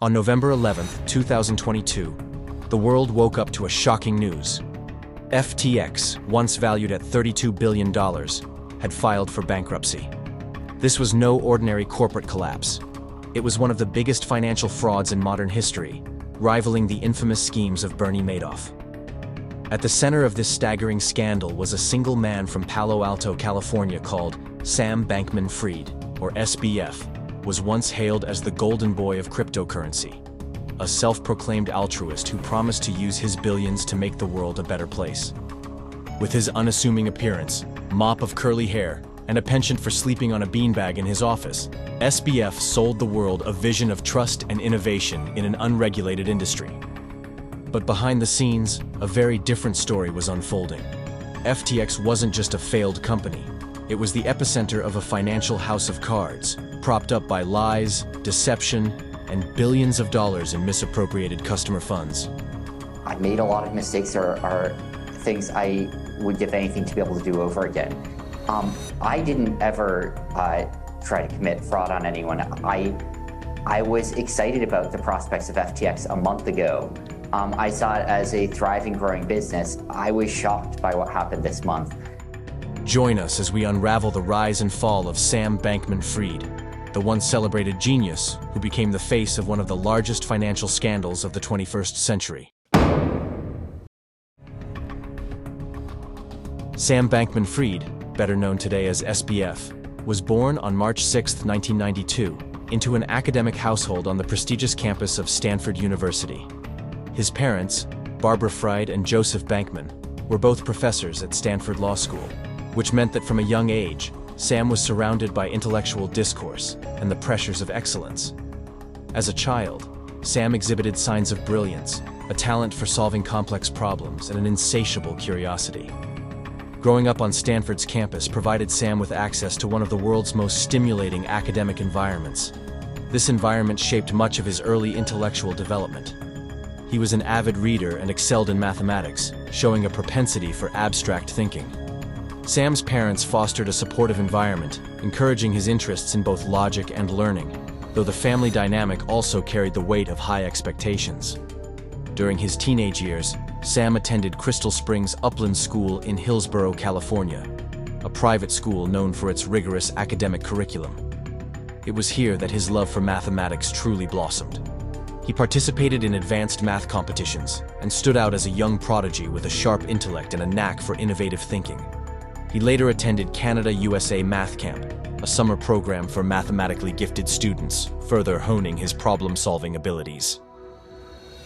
On November 11, 2022, the world woke up to a shocking news. FTX, once valued at $32 billion, had filed for bankruptcy. This was no ordinary corporate collapse. It was one of the biggest financial frauds in modern history, rivaling the infamous schemes of Bernie Madoff. At the center of this staggering scandal was a single man from Palo Alto, California called Sam Bankman-Fried, or SBF, was once hailed as the golden boy of cryptocurrency, a self-proclaimed altruist who promised to use his billions to make the world a better place. With his unassuming appearance, mop of curly hair, and a penchant for sleeping on a beanbag in his office, SBF sold the world a vision of trust and innovation in an unregulated industry. But behind the scenes, a very different story was unfolding. FTX wasn't just a failed company. It was the epicenter of a financial house of cards, propped up by lies, deception, and billions of dollars in misappropriated customer funds. I made a lot of mistakes or things I would give anything to be able to do over again. I didn't ever try to commit fraud on anyone. I was excited about the prospects of FTX a month ago. I saw it as a thriving, growing business. I was shocked by what happened this month. Join us as we unravel the rise and fall of Sam Bankman-Fried, the once celebrated genius who became the face of one of the largest financial scandals of the 21st century. Sam Bankman-Fried, better known today as SBF, was born on March 6, 1992, into an academic household on the prestigious campus of Stanford University. His parents, Barbara Fried and Joseph Bankman, were both professors at Stanford Law School, which meant that from a young age, Sam was surrounded by intellectual discourse and the pressures of excellence. As a child, Sam exhibited signs of brilliance, a talent for solving complex problems, and an insatiable curiosity. Growing up on Stanford's campus provided Sam with access to one of the world's most stimulating academic environments. This environment shaped much of his early intellectual development. He was an avid reader and excelled in mathematics, showing a propensity for abstract thinking. Sam's parents fostered a supportive environment, encouraging his interests in both logic and learning, though the family dynamic also carried the weight of high expectations. During his teenage years, Sam attended Crystal Springs Upland School in Hillsborough, California, a private school known for its rigorous academic curriculum. It was here that his love for mathematics truly blossomed. He participated in advanced math competitions and stood out as a young prodigy with a sharp intellect and a knack for innovative thinking. He later attended Canada-USA Math Camp, a summer program for mathematically gifted students, further honing his problem-solving abilities.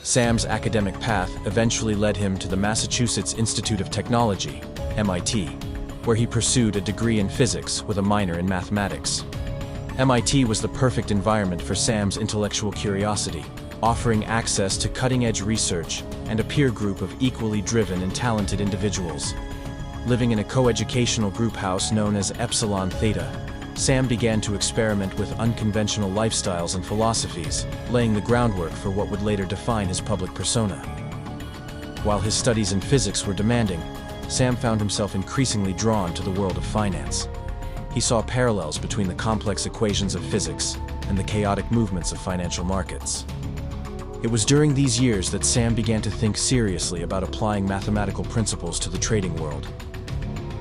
Sam's academic path eventually led him to the Massachusetts Institute of Technology, MIT, where he pursued a degree in physics with a minor in mathematics. MIT was the perfect environment for Sam's intellectual curiosity, offering access to cutting-edge research and a peer group of equally driven and talented individuals. Living in a co-educational group house known as Epsilon Theta, Sam began to experiment with unconventional lifestyles and philosophies, laying the groundwork for what would later define his public persona. While his studies in physics were demanding, Sam found himself increasingly drawn to the world of finance. He saw parallels between the complex equations of physics and the chaotic movements of financial markets. It was during these years that Sam began to think seriously about applying mathematical principles to the trading world.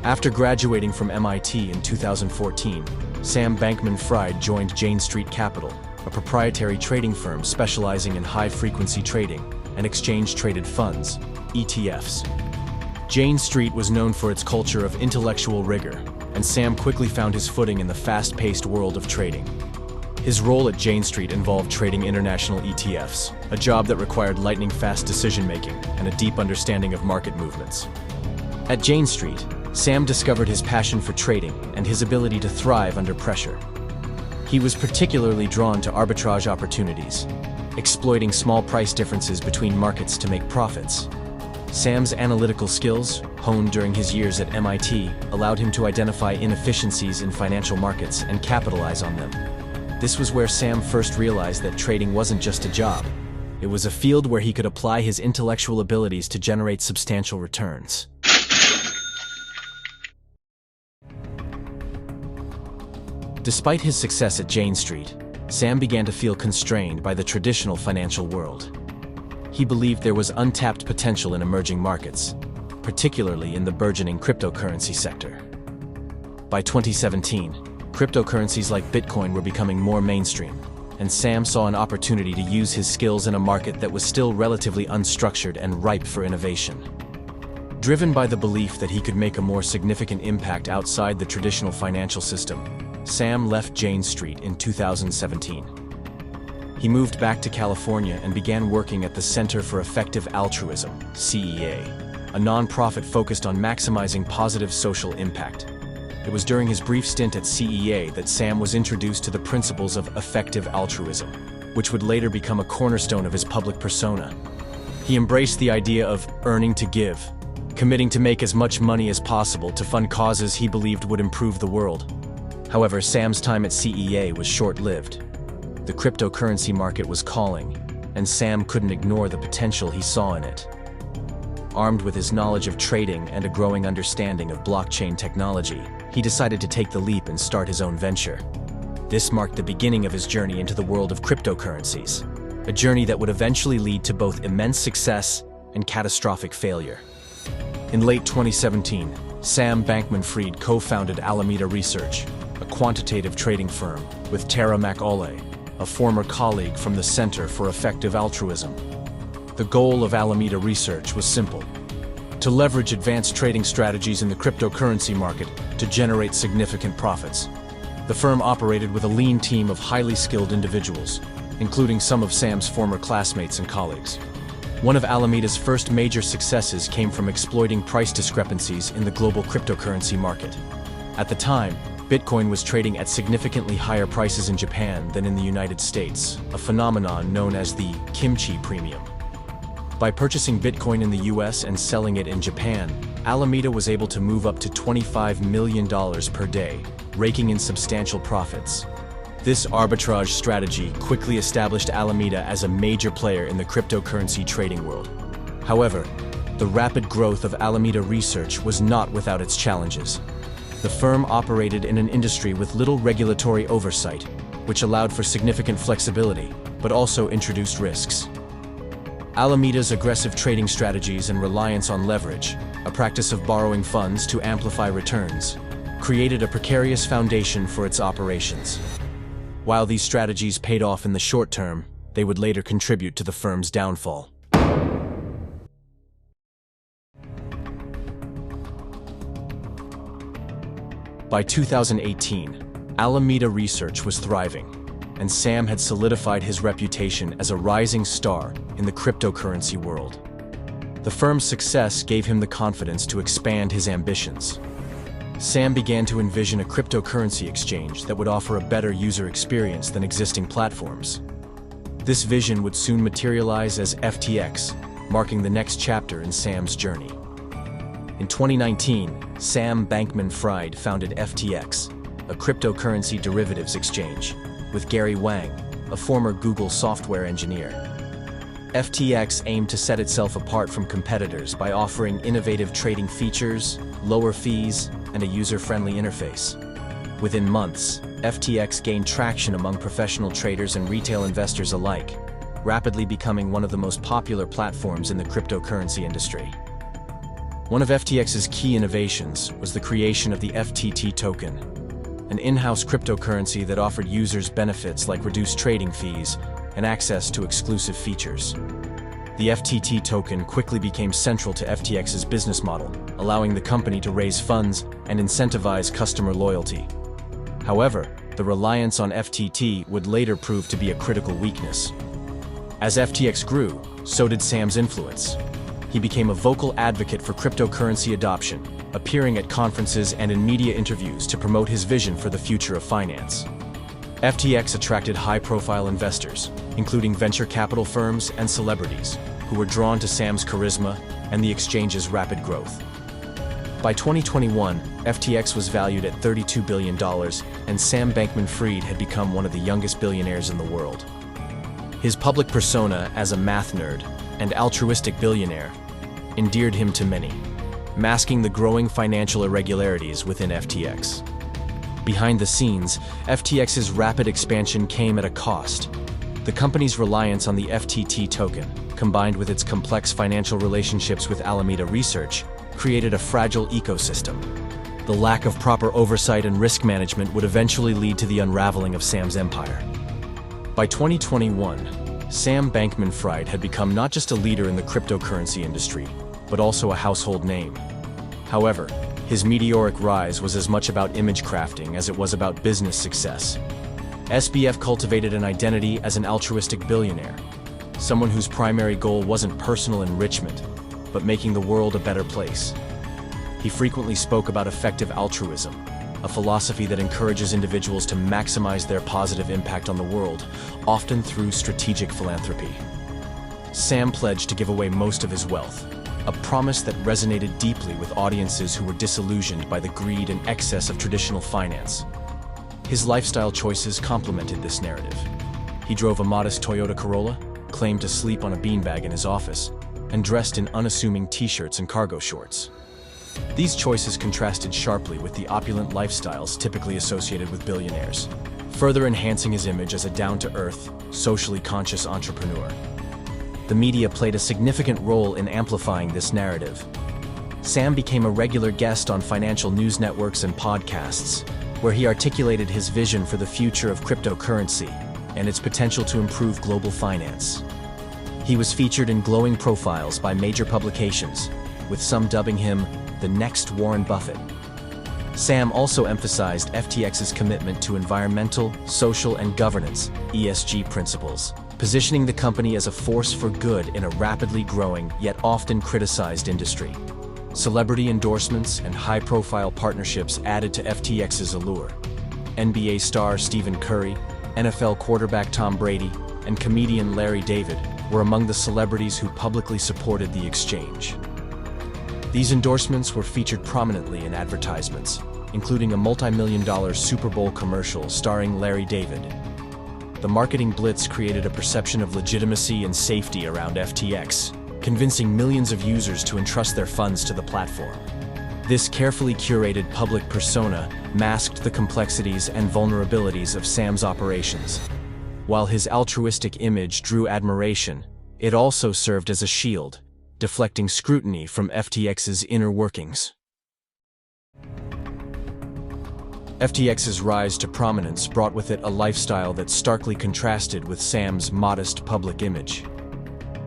After graduating from MIT in 2014, Sam Bankman-Fried joined Jane Street Capital, a proprietary trading firm specializing in high-frequency trading and exchange-traded funds, ETFs. Jane Street was known for its culture of intellectual rigor, and Sam quickly found his footing in the fast-paced world of trading. His role at Jane Street involved trading international ETFs, a job that required lightning-fast decision-making and a deep understanding of market movements. At Jane Street, Sam discovered his passion for trading and his ability to thrive under pressure. He was particularly drawn to arbitrage opportunities, exploiting small price differences between markets to make profits. Sam's analytical skills, honed during his years at MIT, allowed him to identify inefficiencies in financial markets and capitalize on them. This was where Sam first realized that trading wasn't just a job. It was a field where he could apply his intellectual abilities to generate substantial returns. Despite his success at Jane Street, Sam began to feel constrained by the traditional financial world. He believed there was untapped potential in emerging markets, particularly in the burgeoning cryptocurrency sector. By 2017, cryptocurrencies like Bitcoin were becoming more mainstream, and Sam saw an opportunity to use his skills in a market that was still relatively unstructured and ripe for innovation. Driven by the belief that he could make a more significant impact outside the traditional financial system, Sam left Jane Street in 2017. He moved back to California and began working at the Center for Effective Altruism, CEA, a nonprofit focused on maximizing positive social impact. It was during his brief stint at CEA that Sam was introduced to the principles of effective altruism, which would later become a cornerstone of his public persona. He embraced the idea of earning to give, committing to make as much money as possible to fund causes he believed would improve the world. However, Sam's time at CEA was short-lived. The cryptocurrency market was calling, and Sam couldn't ignore the potential he saw in it. Armed with his knowledge of trading and a growing understanding of blockchain technology, he decided to take the leap and start his own venture. This marked the beginning of his journey into the world of cryptocurrencies, a journey that would eventually lead to both immense success and catastrophic failure. In late 2017, Sam Bankman-Fried co-founded Alameda Research, a quantitative trading firm, with Tara McAuley, a former colleague from the Center for Effective Altruism. The goal of Alameda Research was simple: to leverage advanced trading strategies in the cryptocurrency market to generate significant profits. The firm operated with a lean team of highly skilled individuals, including some of Sam's former classmates and colleagues. One of Alameda's first major successes came from exploiting price discrepancies in the global cryptocurrency market. At the time, Bitcoin was trading at significantly higher prices in Japan than in the United States, a phenomenon known as the kimchi premium. By purchasing Bitcoin in the US and selling it in Japan, Alameda was able to move up to $25 million per day, raking in substantial profits. This arbitrage strategy quickly established Alameda as a major player in the cryptocurrency trading world. However, the rapid growth of Alameda Research was not without its challenges. The firm operated in an industry with little regulatory oversight, which allowed for significant flexibility, but also introduced risks. Alameda's aggressive trading strategies and reliance on leverage, a practice of borrowing funds to amplify returns, created a precarious foundation for its operations. While these strategies paid off in the short term, they would later contribute to the firm's downfall. By 2018, Alameda Research was thriving, and Sam had solidified his reputation as a rising star in the cryptocurrency world. The firm's success gave him the confidence to expand his ambitions. Sam began to envision a cryptocurrency exchange that would offer a better user experience than existing platforms. This vision would soon materialize as FTX, marking the next chapter in Sam's journey. In 2019, Sam Bankman-Fried founded FTX, a cryptocurrency derivatives exchange, with Gary Wang, a former Google software engineer. FTX aimed to set itself apart from competitors by offering innovative trading features, lower fees, and a user-friendly interface. Within months, FTX gained traction among professional traders and retail investors alike, rapidly becoming one of the most popular platforms in the cryptocurrency industry. One of FTX's key innovations was the creation of the FTT token, an in-house cryptocurrency that offered users benefits like reduced trading fees and access to exclusive features. The FTT token quickly became central to FTX's business model, allowing the company to raise funds and incentivize customer loyalty. However, the reliance on FTT would later prove to be a critical weakness. As FTX grew, so did Sam's influence. He became a vocal advocate for cryptocurrency adoption, appearing at conferences and in media interviews to promote his vision for the future of finance. FTX attracted high-profile investors, including venture capital firms and celebrities, who were drawn to Sam's charisma and the exchange's rapid growth. By 2021, FTX was valued at $32 billion, and Sam Bankman-Fried had become one of the youngest billionaires in the world. His public persona as a math nerd and altruistic billionaire endeared him to many, masking the growing financial irregularities within FTX. Behind the scenes, FTX's rapid expansion came at a cost. The company's reliance on the FTT token, combined with its complex financial relationships with Alameda Research, created a fragile ecosystem. The lack of proper oversight and risk management would eventually lead to the unraveling of Sam's empire. By 2021, Sam Bankman-Fried had become not just a leader in the cryptocurrency industry, but also a household name. However, his meteoric rise was as much about image crafting as it was about business success. SBF cultivated an identity as an altruistic billionaire, someone whose primary goal wasn't personal enrichment, but making the world a better place. He frequently spoke about effective altruism, a philosophy that encourages individuals to maximize their positive impact on the world, often through strategic philanthropy. Sam pledged to give away most of his wealth, a promise that resonated deeply with audiences who were disillusioned by the greed and excess of traditional finance. His lifestyle choices complemented this narrative. He drove a modest Toyota Corolla, claimed to sleep on a beanbag in his office, and dressed in unassuming t-shirts and cargo shorts. These choices contrasted sharply with the opulent lifestyles typically associated with billionaires, further enhancing his image as a down-to-earth, socially conscious entrepreneur. The media played a significant role in amplifying this narrative. Sam became a regular guest on financial news networks and podcasts, where he articulated his vision for the future of cryptocurrency and its potential to improve global finance. He was featured in glowing profiles by major publications, with some dubbing him the next Warren Buffett. Sam also emphasized FTX's commitment to environmental, social, and governance (ESG) principles, positioning the company as a force for good in a rapidly growing yet often criticized industry. Celebrity endorsements and high-profile partnerships added to FTX's allure. NBA star Stephen Curry, NFL quarterback Tom Brady, and comedian Larry David were among the celebrities who publicly supported the exchange. These endorsements were featured prominently in advertisements, including a multi-million-dollar Super Bowl commercial starring Larry David. The marketing blitz created a perception of legitimacy and safety around FTX, convincing millions of users to entrust their funds to the platform. This carefully curated public persona masked the complexities and vulnerabilities of Sam's operations. While his altruistic image drew admiration, it also served as a shield, deflecting scrutiny from FTX's inner workings. FTX's rise to prominence brought with it a lifestyle that starkly contrasted with Sam's modest public image.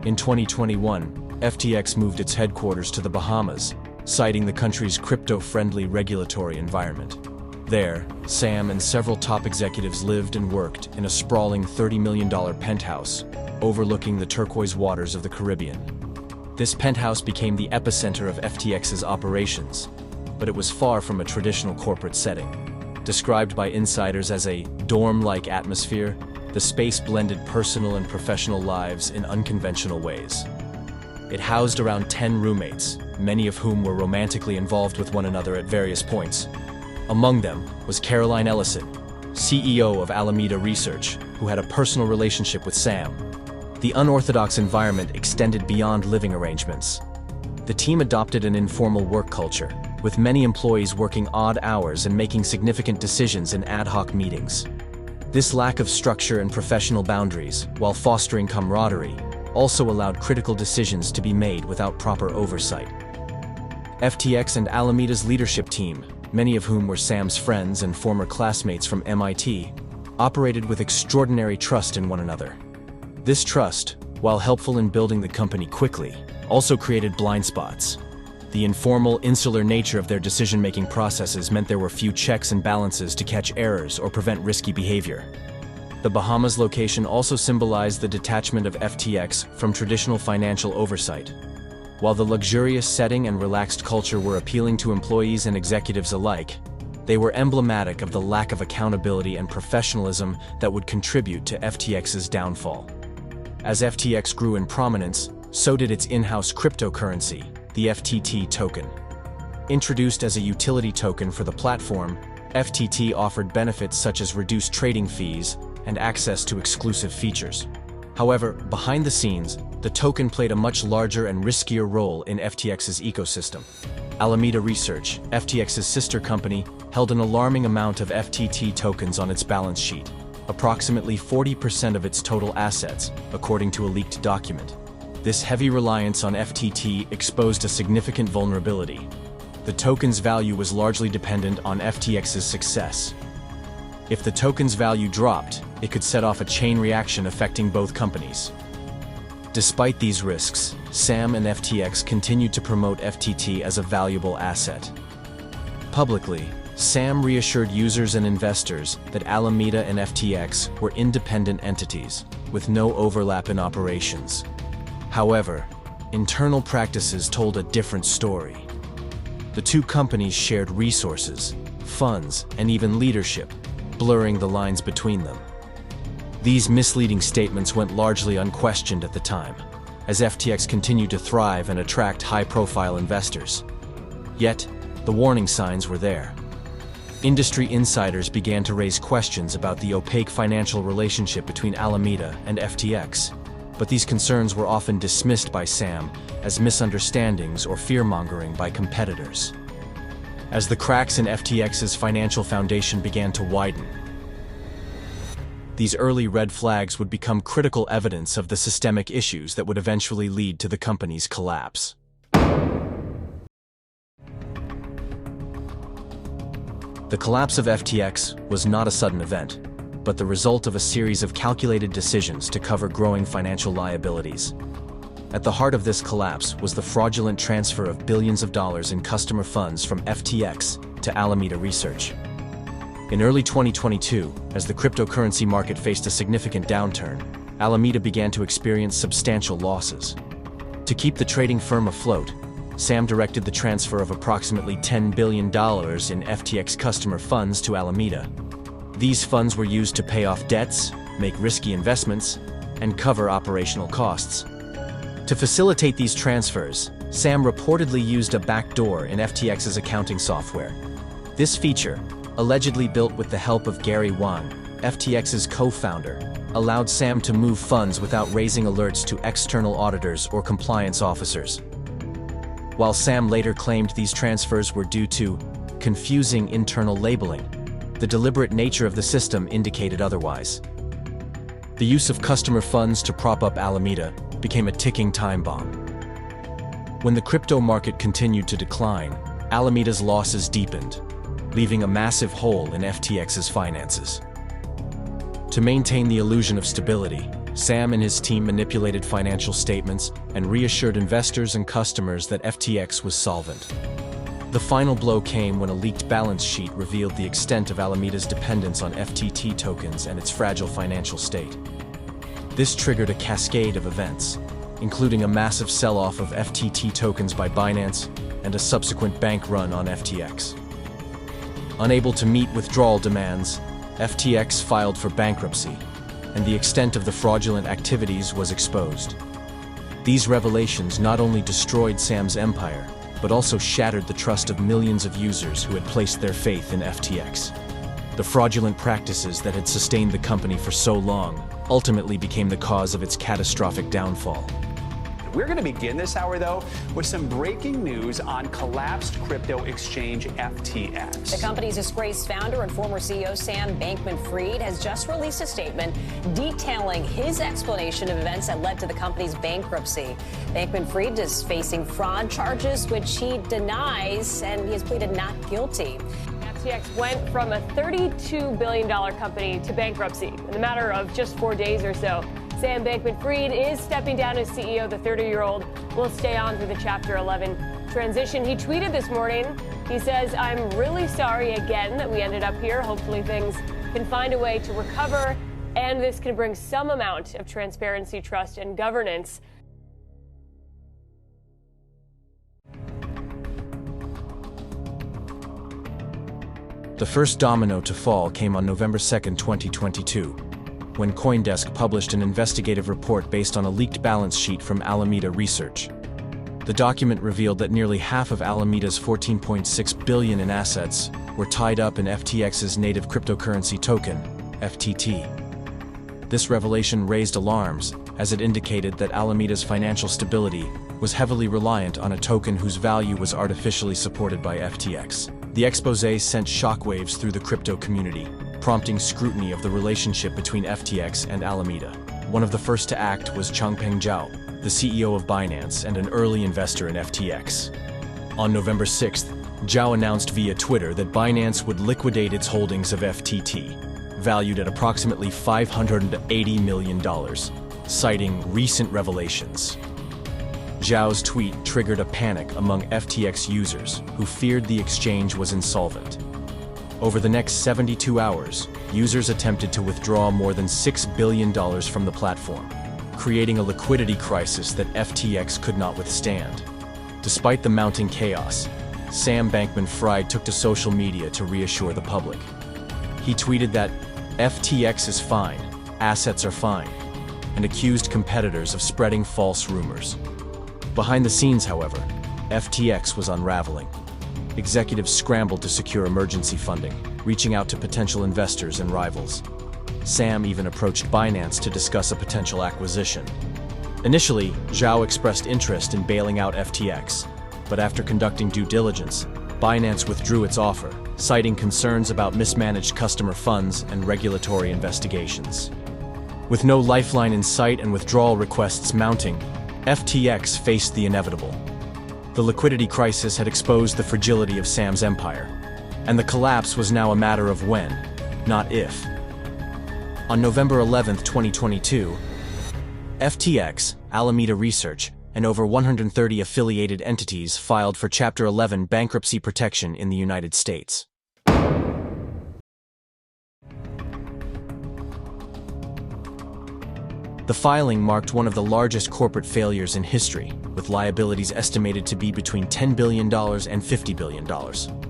In 2021, FTX moved its headquarters to the Bahamas, citing the country's crypto-friendly regulatory environment. There, Sam and several top executives lived and worked in a sprawling $30 million penthouse, overlooking the turquoise waters of the Caribbean. This penthouse became the epicenter of FTX's operations, but it was far from a traditional corporate setting. Described by insiders as a dorm-like atmosphere, the space blended personal and professional lives in unconventional ways. It housed around 10 roommates, many of whom were romantically involved with one another at various points. Among them was Caroline Ellison, CEO of Alameda Research, who had a personal relationship with Sam. The unorthodox environment extended beyond living arrangements. The team adopted an informal work culture, with many employees working odd hours and making significant decisions in ad hoc meetings. This lack of structure and professional boundaries, while fostering camaraderie, also allowed critical decisions to be made without proper oversight. FTX and Alameda's leadership team, many of whom were Sam's friends and former classmates from MIT, operated with extraordinary trust in one another. This trust, while helpful in building the company quickly, also created blind spots. The informal, insular nature of their decision-making processes meant there were few checks and balances to catch errors or prevent risky behavior. The Bahamas location also symbolized the detachment of FTX from traditional financial oversight. While the luxurious setting and relaxed culture were appealing to employees and executives alike, they were emblematic of the lack of accountability and professionalism that would contribute to FTX's downfall. As FTX grew in prominence, so did its in-house cryptocurrency, the FTT token. Introduced as a utility token for the platform, FTT offered benefits such as reduced trading fees and access to exclusive features. However, behind the scenes, the token played a much larger and riskier role in FTX's ecosystem. Alameda Research, FTX's sister company, held an alarming amount of FTT tokens on its balance sheet, approximately 40% of its total assets, according to a leaked document. This heavy reliance on FTT exposed a significant vulnerability. The token's value was largely dependent on FTX's success. If the token's value dropped, it could set off a chain reaction affecting both companies. Despite these risks, Sam and FTX continued to promote FTT as a valuable asset. Publicly, Sam reassured users and investors that Alameda and FTX were independent entities, with no overlap in operations. However, internal practices told a different story. The two companies shared resources, funds, and even leadership, blurring the lines between them. These misleading statements went largely unquestioned at the time, as FTX continued to thrive and attract high-profile investors. Yet, the warning signs were there. Industry insiders began to raise questions about the opaque financial relationship between Alameda and FTX, but these concerns were often dismissed by Sam as misunderstandings or fear-mongering by competitors. As the cracks in FTX's financial foundation began to widen, these early red flags would become critical evidence of the systemic issues that would eventually lead to the company's collapse. The collapse of FTX was not a sudden event, but the result of a series of calculated decisions to cover growing financial liabilities. At the heart of this collapse was the fraudulent transfer of billions of dollars in customer funds from FTX to Alameda Research. In early 2022, as the cryptocurrency market faced a significant downturn, Alameda began to experience substantial losses. To keep the trading firm afloat, Sam directed the transfer of approximately $10 billion in FTX customer funds to Alameda. These funds were used to pay off debts, make risky investments, and cover operational costs. To facilitate these transfers, Sam reportedly used a backdoor in FTX's accounting software. This feature, allegedly built with the help of Gary Wang, FTX's co-founder, allowed Sam to move funds without raising alerts to external auditors or compliance officers. While Sam later claimed these transfers were due to confusing internal labeling, the deliberate nature of the system indicated otherwise. The use of customer funds to prop up Alameda became a ticking time bomb. When the crypto market continued to decline, Alameda's losses deepened, leaving a massive hole in FTX's finances. To maintain the illusion of stability, Sam and his team manipulated financial statements and reassured investors and customers that FTX was solvent. The final blow came when a leaked balance sheet revealed the extent of Alameda's dependence on FTT tokens and its fragile financial state. This triggered a cascade of events, including a massive sell-off of FTT tokens by Binance and a subsequent bank run on FTX. Unable to meet withdrawal demands, FTX filed for bankruptcy, and the extent of the fraudulent activities was exposed. These revelations not only destroyed Sam's empire, but also shattered the trust of millions of users who had placed their faith in FTX. The fraudulent practices that had sustained the company for so long ultimately became the cause of its catastrophic downfall. We're going to begin this hour, though, with some breaking news on collapsed crypto exchange FTX. The company's disgraced founder and former CEO Sam Bankman-Fried has just released a statement detailing his explanation of events that led to the company's bankruptcy. Bankman-Fried is facing fraud charges, which he denies, and he has pleaded not guilty. FTX went from a $32 billion company to bankruptcy in a matter of just 4 days or so. Sam Bankman-Fried is stepping down as CEO. The 30-year-old will stay on through the Chapter 11 transition. He tweeted this morning. He says, "I'm really sorry again that we ended up here. Hopefully things can find a way to recover, and this can bring some amount of transparency, trust, and governance." The first domino to fall came on November 2, 2022. When CoinDesk published an investigative report based on a leaked balance sheet from Alameda Research. The document revealed that nearly half of Alameda's $14.6 billion in assets were tied up in FTX's native cryptocurrency token, FTT. This revelation raised alarms, as it indicated that Alameda's financial stability was heavily reliant on a token whose value was artificially supported by FTX. The exposé sent shockwaves through the crypto community, prompting scrutiny of the relationship between FTX and Alameda. One of the first to act was Changpeng Zhao, the CEO of Binance and an early investor in FTX. On November 6th, Zhao announced via Twitter that Binance would liquidate its holdings of FTT, valued at approximately $580 million, citing recent revelations. Zhao's tweet triggered a panic among FTX users who feared the exchange was insolvent. Over the next 72 hours, users attempted to withdraw more than $6 billion from the platform, creating a liquidity crisis that FTX could not withstand. Despite the mounting chaos, Sam Bankman-Fried took to social media to reassure the public. He tweeted that FTX is fine, assets are fine, and accused competitors of spreading false rumors. Behind the scenes, however, FTX was unraveling. Executives scrambled to secure emergency funding, reaching out to potential investors and rivals. Sam even approached Binance to discuss a potential acquisition. Initially, Zhao expressed interest in bailing out FTX, but after conducting due diligence, Binance withdrew its offer, citing concerns about mismanaged customer funds and regulatory investigations. With no lifeline in sight and withdrawal requests mounting, FTX faced the inevitable. The liquidity crisis had exposed the fragility of Sam's empire, and the collapse was now a matter of when, not if. On November 11, 2022, FTX, Alameda Research, and over 130 affiliated entities filed for Chapter 11 bankruptcy protection in the United States. The filing marked one of the largest corporate failures in history, with liabilities estimated to be between $10 billion and $50 billion.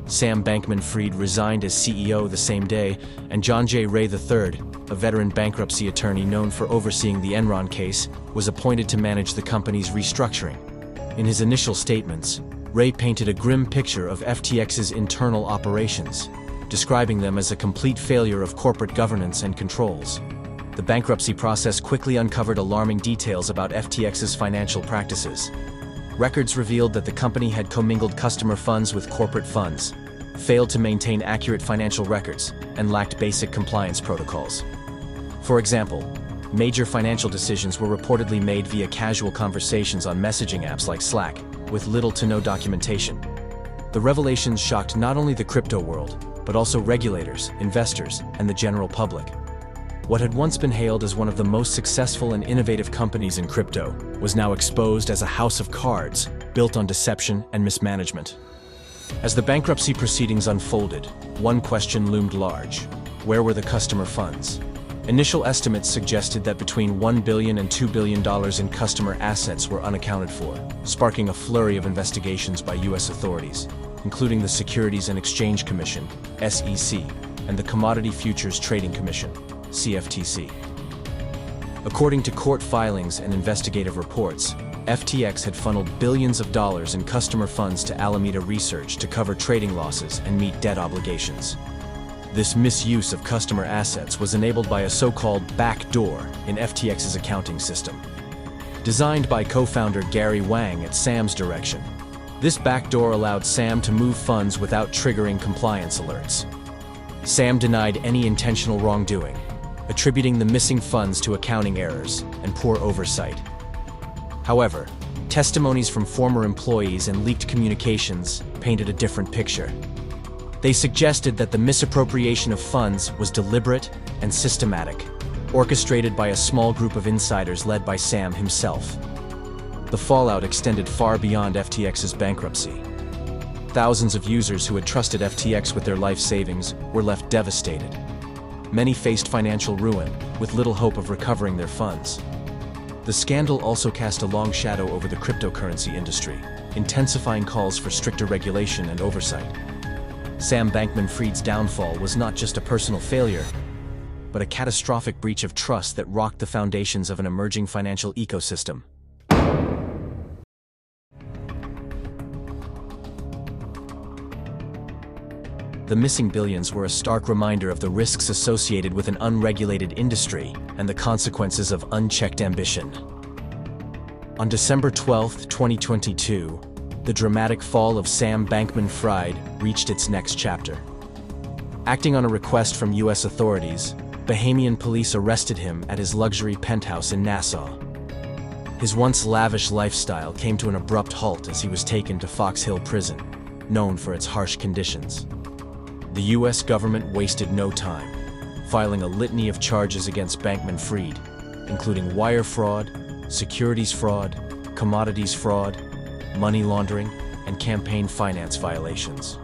Sam Bankman-Fried resigned as CEO the same day, and John J. Ray III, a veteran bankruptcy attorney known for overseeing the Enron case, was appointed to manage the company's restructuring. In his initial statements, Ray painted a grim picture of FTX's internal operations, describing them as a complete failure of corporate governance and controls. The bankruptcy process quickly uncovered alarming details about FTX's financial practices. Records revealed that the company had commingled customer funds with corporate funds, failed to maintain accurate financial records, and lacked basic compliance protocols. For example, major financial decisions were reportedly made via casual conversations on messaging apps like Slack, with little to no documentation. The revelations shocked not only the crypto world, but also regulators, investors, and the general public. What had once been hailed as one of the most successful and innovative companies in crypto was now exposed as a house of cards built on deception and mismanagement. As the bankruptcy proceedings unfolded, one question loomed large: where were the customer funds? Initial estimates suggested that between $1 billion and $2 billion in customer assets were unaccounted for, sparking a flurry of investigations by U.S. authorities, including the Securities and Exchange Commission, SEC, and the Commodity Futures Trading Commission, CFTC. According to court filings and investigative reports, FTX had funneled billions of dollars in customer funds to Alameda Research to cover trading losses and meet debt obligations. This misuse of customer assets was enabled by a so-called backdoor in FTX's accounting system. Designed by co-founder Gary Wang at Sam's direction, this backdoor allowed Sam to move funds without triggering compliance alerts. Sam denied any intentional wrongdoing, attributing the missing funds to accounting errors and poor oversight. However, testimonies from former employees and leaked communications painted a different picture. They suggested that the misappropriation of funds was deliberate and systematic, orchestrated by a small group of insiders led by Sam himself. The fallout extended far beyond FTX's bankruptcy. Thousands of users who had trusted FTX with their life savings were left devastated. Many faced financial ruin, with little hope of recovering their funds. The scandal also cast a long shadow over the cryptocurrency industry, intensifying calls for stricter regulation and oversight. Sam Bankman-Fried's downfall was not just a personal failure, but a catastrophic breach of trust that rocked the foundations of an emerging financial ecosystem. The missing billions were a stark reminder of the risks associated with an unregulated industry and the consequences of unchecked ambition. On December 12, 2022, the the dramatic fall of Sam Bankman-Fried reached its next chapter. Acting on a request from U.S. authorities, Bahamian police arrested him at his luxury penthouse in Nassau. His once lavish lifestyle came to an abrupt halt as he was taken to Fox Hill Prison, known for its harsh conditions. The U.S. government wasted no time, filing a litany of charges against Bankman-Fried, including wire fraud, securities fraud, commodities fraud, money laundering, and campaign finance violations.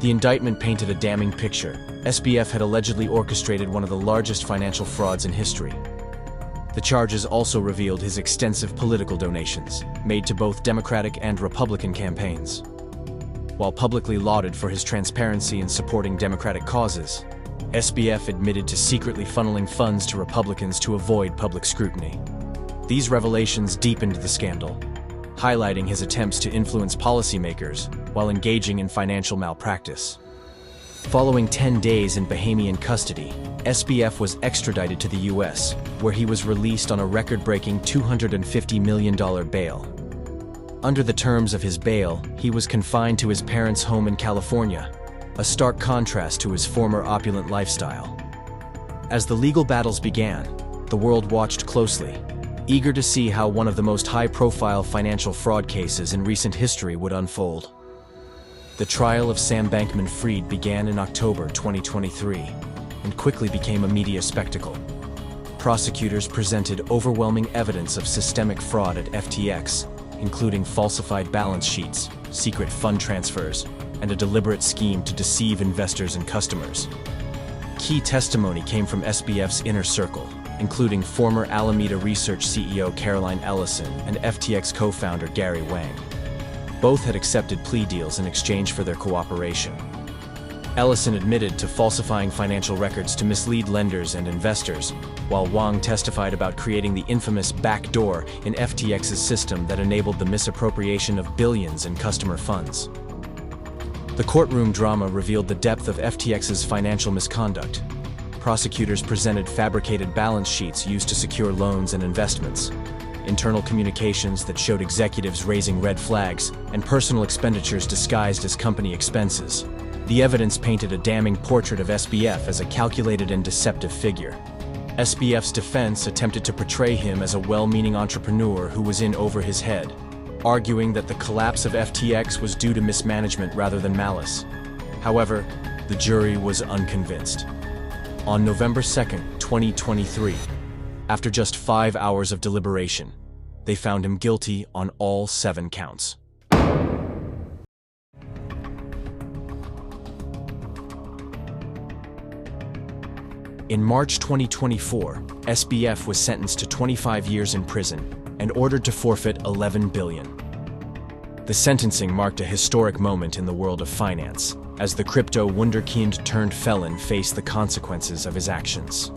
The indictment painted a damning picture. SBF had allegedly orchestrated one of the largest financial frauds in history. The charges also revealed his extensive political donations, made to both Democratic and Republican campaigns. While publicly lauded for his transparency in supporting Democratic causes, SBF admitted to secretly funneling funds to Republicans to avoid public scrutiny. These revelations deepened the scandal, highlighting his attempts to influence policymakers while engaging in financial malpractice. Following 10 days in Bahamian custody, SBF was extradited to the U.S., where he was released on a record-breaking $250 million bail. Under the terms of his bail, he was confined to his parents' home in California, a stark contrast to his former opulent lifestyle. As the legal battles began, the world watched closely, eager to see how one of the most high-profile financial fraud cases in recent history would unfold. The trial of Sam Bankman-Fried began in October 2023 and quickly became a media spectacle. Prosecutors presented overwhelming evidence of systemic fraud at FTX, including falsified balance sheets, secret fund transfers, and a deliberate scheme to deceive investors and customers. Key testimony came from SBF's inner circle, including former Alameda Research CEO Caroline Ellison and FTX co-founder Gary Wang. Both had accepted plea deals in exchange for their cooperation. Ellison admitted to falsifying financial records to mislead lenders and investors, while Wang testified about creating the infamous backdoor in FTX's system that enabled the misappropriation of billions in customer funds. The courtroom drama revealed the depth of FTX's financial misconduct. Prosecutors presented fabricated balance sheets used to secure loans and investments, internal communications that showed executives raising red flags, and personal expenditures disguised as company expenses. The evidence painted a damning portrait of SBF as a calculated and deceptive figure. SBF's defense attempted to portray him as a well-meaning entrepreneur who was in over his head, arguing that the collapse of FTX was due to mismanagement rather than malice. However, the jury was unconvinced. On November 2, 2023, after just 5 hours of deliberation, they found him guilty on all 7 counts. In March 2024, SBF was sentenced to 25 years in prison and ordered to forfeit $11 billion. The sentencing marked a historic moment in the world of finance, as the crypto wunderkind turned felon faced the consequences of his actions.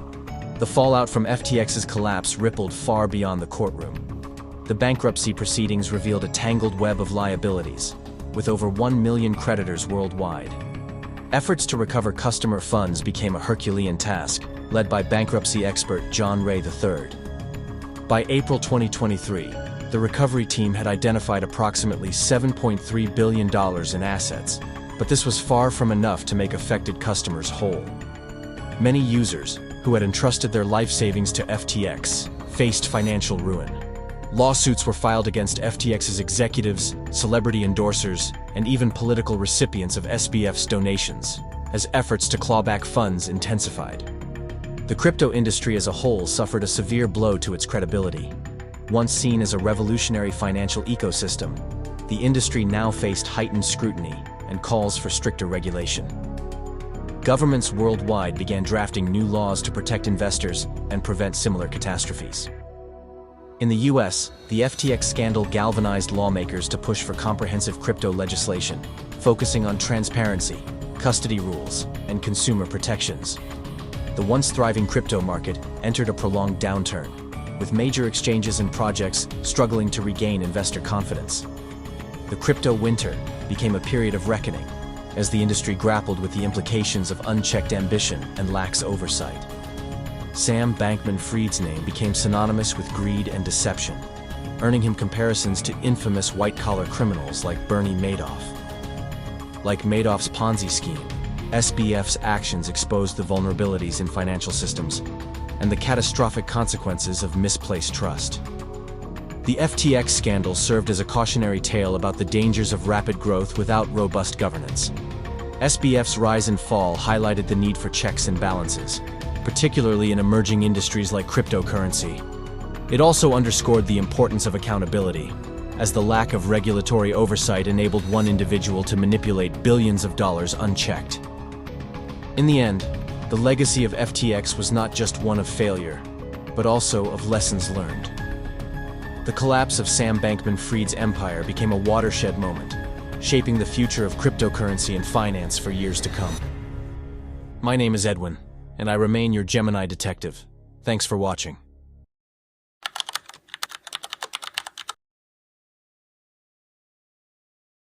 The fallout from FTX's collapse rippled far beyond the courtroom. The bankruptcy proceedings revealed a tangled web of liabilities, with over 1 million creditors worldwide. Efforts to recover customer funds became a Herculean task, led by bankruptcy expert John Ray III. By April 2023, the recovery team had identified approximately $7.3 billion in assets, but this was far from enough to make affected customers whole. Many users, who had entrusted their life savings to FTX, faced financial ruin. Lawsuits were filed against FTX's executives, celebrity endorsers, and even political recipients of SBF's donations, as efforts to claw back funds intensified. The crypto industry as a whole suffered a severe blow to its credibility. Once seen as a revolutionary financial ecosystem, the industry now faced heightened scrutiny and calls for stricter regulation. Governments worldwide began drafting new laws to protect investors and prevent similar catastrophes. In the US, the FTX scandal galvanized lawmakers to push for comprehensive crypto legislation, focusing on transparency, custody rules, and consumer protections. The once thriving crypto market entered a prolonged downturn, with major exchanges and projects struggling to regain investor confidence. The crypto winter became a period of reckoning, as the industry grappled with the implications of unchecked ambition and lax oversight. Sam Bankman-Fried's name became synonymous with greed and deception. earning him comparisons to infamous white-collar criminals like Bernie Madoff. Like Madoff's Ponzi scheme, SBF's actions exposed the vulnerabilities in financial systems and the catastrophic consequences of misplaced trust. The FTX scandal served as a cautionary tale about the dangers of rapid growth without robust governance. SBF's rise and fall highlighted the need for checks and balances, particularly in emerging industries like cryptocurrency. It also underscored the importance of accountability, as the lack of regulatory oversight enabled one individual to manipulate billions of dollars unchecked. In the end, the legacy of FTX was not just one of failure, but also of lessons learned. The collapse of Sam Bankman-Fried's empire became a watershed moment, shaping the future of cryptocurrency and finance for years to come. My name is Edwin, and I remain your Gemini detective. Thanks for watching.